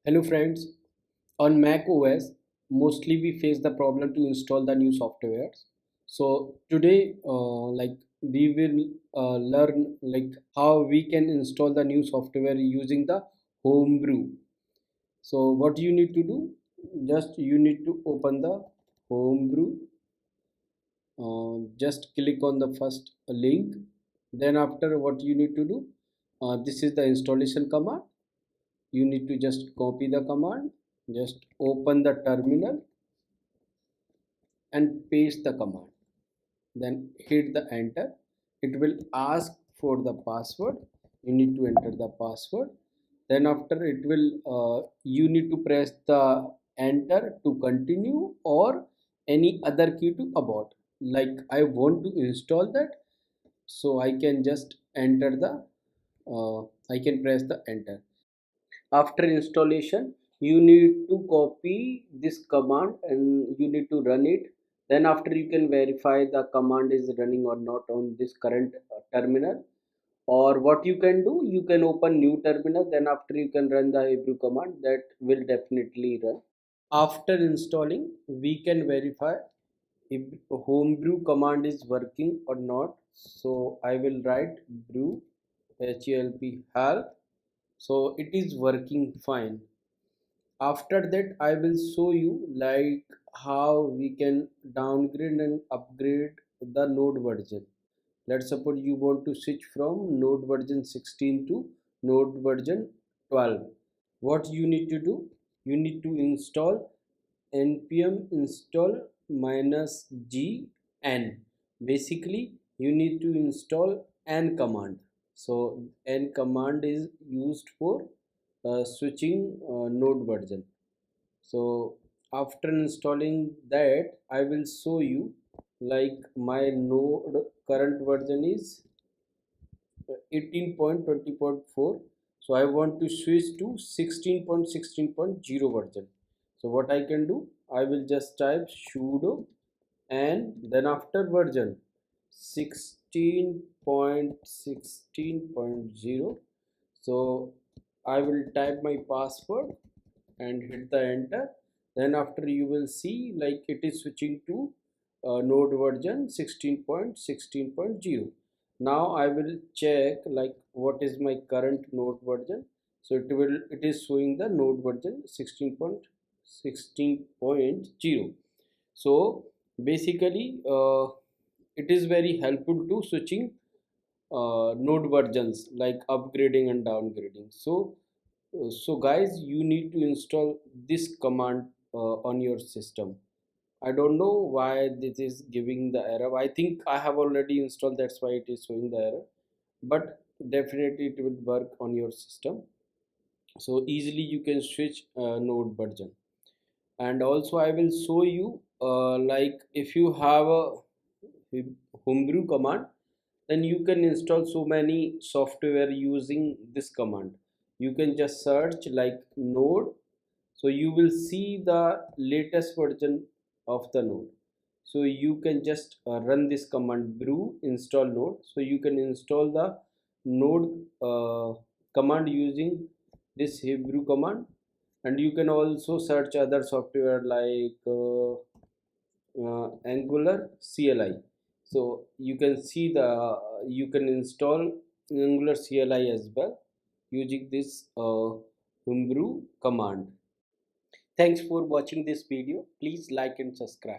Hello friends, on Mac OS, mostly we face the problem to install the new softwares. So today, we will learn how we can install the new software using the Homebrew. So what you need to do, just you need to open the Homebrew. Just click on the first link. Then after what you need to do, this is the installation command. You need to just copy the command, just open the terminal and paste the command, then hit the enter. It will ask for the password. You need to enter the password. Then after it will you need to press the enter to continue or any other key to abort. Like I want to install that, so I can just enter the I can press the enter. After installation, you need to copy this command and you need to run it. Then after you can verify the command is running or not on this current terminal. Or what you can do, you can open new terminal, then after you can run the Hebrew command. That will definitely run. After installing, we can verify if homebrew command is working or not. So I will write brew help. So it is working fine. After that I will show you like how we can downgrade and upgrade the node version. Let's suppose you want to switch from node version 16 to node version 12. What you need to do, you need to install npm install minus g n. Basically you need to install n command. So n command is used for switching node version. So after installing that I will show you like my node current version is 18.20.4. so I want to switch to 16.16.0 version. So what I can do, I will just type sudo and then after version 16.16.0. so I will type my password and hit the enter. Then after you will see like it is switching to node version 16.16.0. Now I will check like what is my current node version. So it is showing the node version 16.16.0. So basically it is very helpful to switching node versions like upgrading and downgrading. So guys, you need to install this command on your system. I don't know why this is giving the error. I think I have already installed, that's why it is showing the error. But definitely it will work on your system. So easily you can switch node version. And also I will show you like if you have a homebrew command, then you can install so many software using this command. You can just search like node, so you will see the latest version of the node. So you can just run this command brew install node. So you can install the node command using this Hebrew command. And you can also search other software like Angular CLI. So you can see the you can install Angular CLI as well using this Homebrew command. Thanks for watching this video. Please like and subscribe.